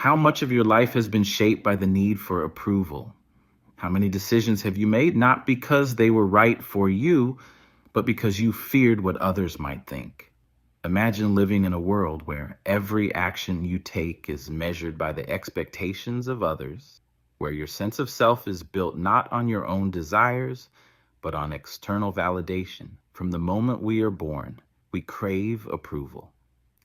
How much of your life has been shaped by the need for approval? How many decisions have you made not because they were right for you, but because you feared what others might think? Imagine living in a world where every action you take is measured by the expectations of others, where your sense of self is built not on your own desires, but on external validation. From the moment we are born, we crave approval.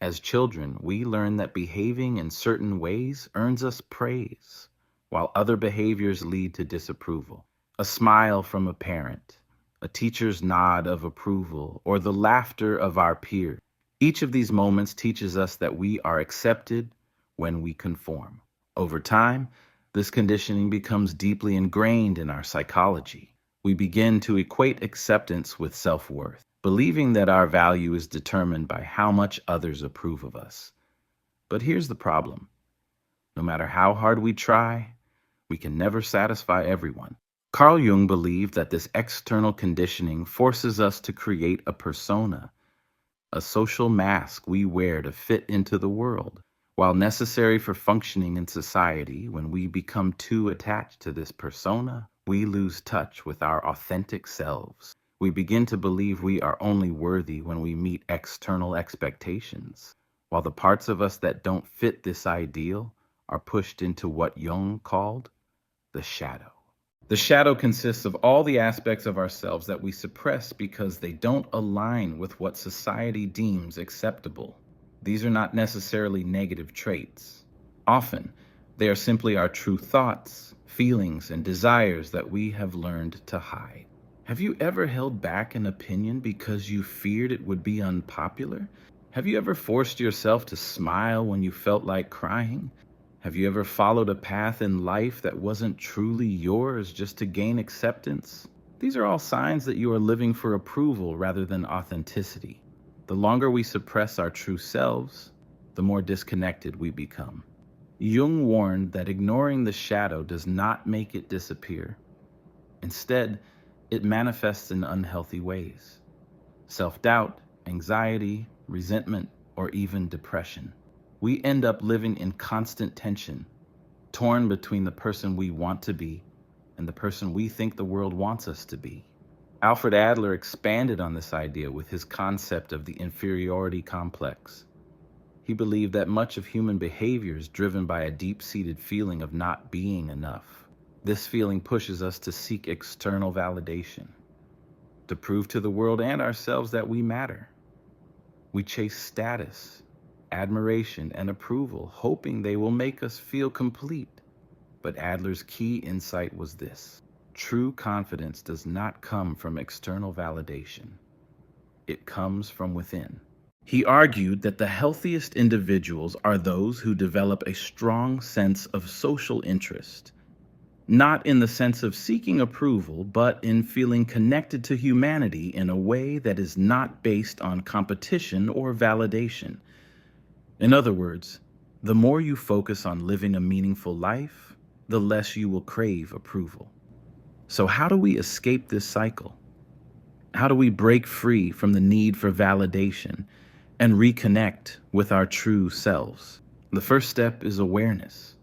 As children, we learn that behaving in certain ways earns us praise, while other behaviors lead to disapproval. A smile from a parent, a teacher's nod of approval, or the laughter of our peers. Each of these moments teaches us that we are accepted when we conform. Over time, this conditioning becomes deeply ingrained in our psychology. We begin to equate acceptance with self-worth, believing that our value is determined by how much others approve of us. But here's the problem. No matter how hard we try, we can never satisfy everyone. Carl Jung believed that this external conditioning forces us to create a persona, a social mask we wear to fit into the world. While necessary for functioning in society, when we become too attached to this persona, we lose touch with our authentic selves. We begin to believe we are only worthy when we meet external expectations, while the parts of us that don't fit this ideal are pushed into what Jung called the shadow. The shadow consists of all the aspects of ourselves that we suppress because they don't align with what society deems acceptable. These are not necessarily negative traits. Often, they are simply our true thoughts, feelings, and desires that we have learned to hide. Have you ever held back an opinion because you feared it would be unpopular? Have you ever forced yourself to smile when you felt like crying? Have you ever followed a path in life that wasn't truly yours just to gain acceptance? These are all signs that you are living for approval rather than authenticity. The longer we suppress our true selves, the more disconnected we become. Jung warned that ignoring the shadow does not make it disappear. Instead, it manifests in unhealthy ways. Self-doubt, anxiety, resentment, or even depression. We end up living in constant tension, torn between the person we want to be and the person we think the world wants us to be. Alfred Adler expanded on this idea with his concept of the inferiority complex. He believed that much of human behavior is driven by a deep-seated feeling of not being enough. This feeling pushes us to seek external validation, to prove to the world and ourselves that we matter. We chase status, admiration, and approval, hoping they will make us feel complete. But Adler's key insight was this: true confidence does not come from external validation. It comes from within. He argued that the healthiest individuals are those who develop a strong sense of social interest, not in the sense of seeking approval, but in feeling connected to humanity in a way that is not based on competition or validation. In other words, the more you focus on living a meaningful life, the less you will crave approval. So how do we escape this cycle? How do we break free from the need for validation and reconnect with our true selves? The first step is awareness.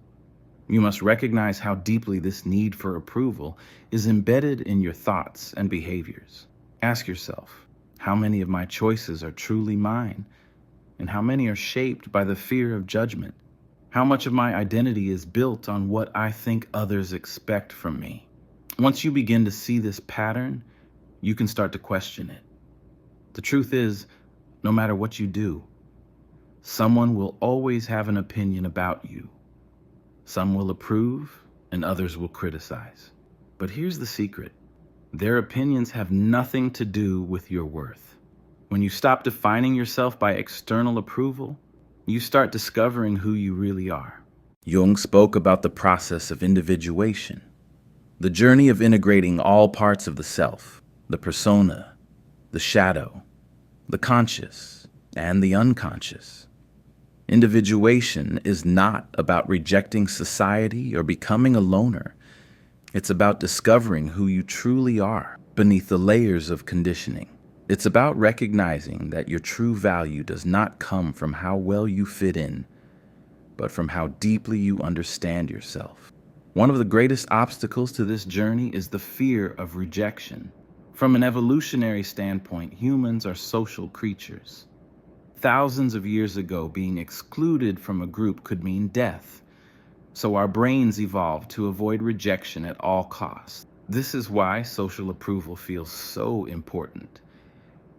You must recognize how deeply this need for approval is embedded in your thoughts and behaviors. Ask yourself, how many of my choices are truly mine? And how many are shaped by the fear of judgment? How much of my identity is built on what I think others expect from me? Once you begin to see this pattern, you can start to question it. The truth is, no matter what you do, someone will always have an opinion about you. Some will approve and others will criticize. But here's the secret. Their opinions have nothing to do with your worth. When you stop defining yourself by external approval, you start discovering who you really are. Jung spoke about the process of individuation, the journey of integrating all parts of the self, the persona, the shadow, the conscious, and the unconscious. Individuation is not about rejecting society or becoming a loner. It's about discovering who you truly are beneath the layers of conditioning. It's about recognizing that your true value does not come from how well you fit in, but from how deeply you understand yourself. One of the greatest obstacles to this journey is the fear of rejection. From an evolutionary standpoint, humans are social creatures. Thousands of years ago, being excluded from a group could mean death. So our brains evolved to avoid rejection at all costs. This is why social approval feels so important.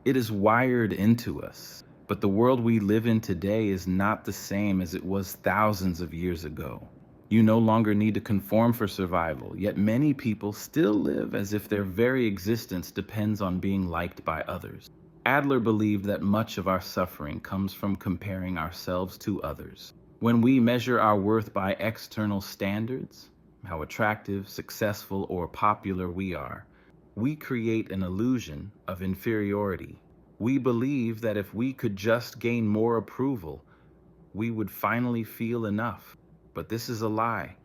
It is wired into us. But the world we live in today is not the same as it was thousands of years ago. You no longer need to conform for survival, yet many people still live as if their very existence depends on being liked by others. Adler believed that much of our suffering comes from comparing ourselves to others. When we measure our worth by external standards, how attractive, successful, or popular we are, we create an illusion of inferiority. We believe that if we could just gain more approval, we would finally feel enough. But this is a lie.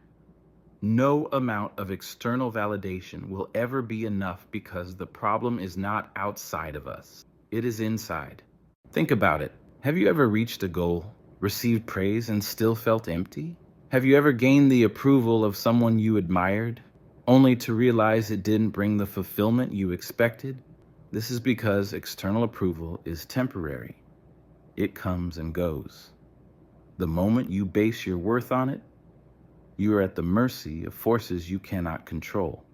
No amount of external validation will ever be enough because the problem is not outside of us. It is inside. Think about it. Have you ever reached a goal, received praise, and still felt empty? Have you ever gained the approval of someone you admired, only to realize it didn't bring the fulfillment you expected? This is because external approval is temporary. It comes and goes. The moment you base your worth on it, you are at the mercy of forces you cannot control.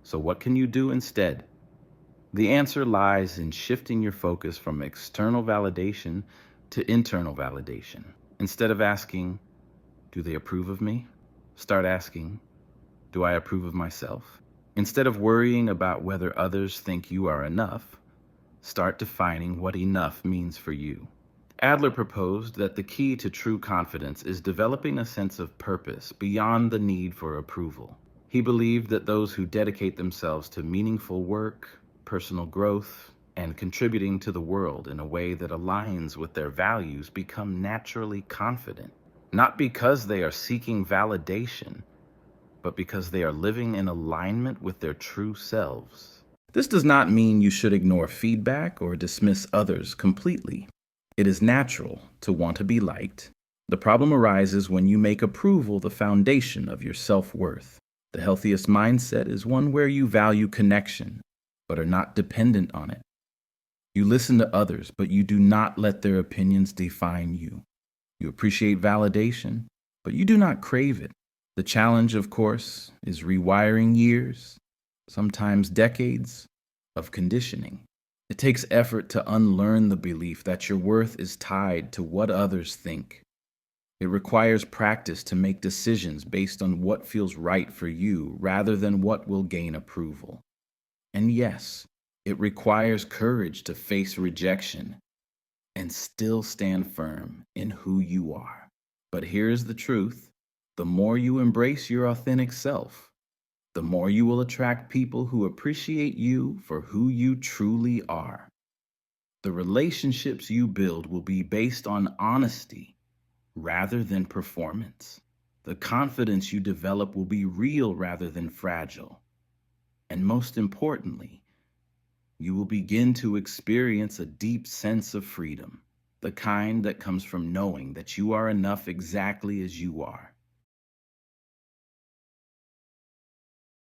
So what can you do instead? The answer lies in shifting your focus from external validation to internal validation. Instead of asking, do they approve of me? Start asking, do I approve of myself? Instead of worrying about whether others think you are enough, start defining what enough means for you. Adler proposed that the key to true confidence is developing a sense of purpose beyond the need for approval. He believed that those who dedicate themselves to meaningful work, personal growth, and contributing to the world in a way that aligns with their values become naturally confident, not because they are seeking validation, but because they are living in alignment with their true selves. This does not mean you should ignore feedback or dismiss others completely. It is natural to want to be liked. The problem arises when you make approval the foundation of your self-worth. The healthiest mindset is one where you value connection, but are not dependent on it. You listen to others, but you do not let their opinions define you. You appreciate validation, but you do not crave it. The challenge, of course, is rewiring years, sometimes decades, of conditioning. It takes effort to unlearn the belief that your worth is tied to what others think. It requires practice to make decisions based on what feels right for you rather than what will gain approval. And yes, it requires courage to face rejection and still stand firm in who you are. But here's the truth. The more you embrace your authentic self, the more you will attract people who appreciate you for who you truly are. The relationships you build will be based on honesty rather than performance. The confidence you develop will be real rather than fragile. And most importantly, you will begin to experience a deep sense of freedom, the kind that comes from knowing that you are enough exactly as you are.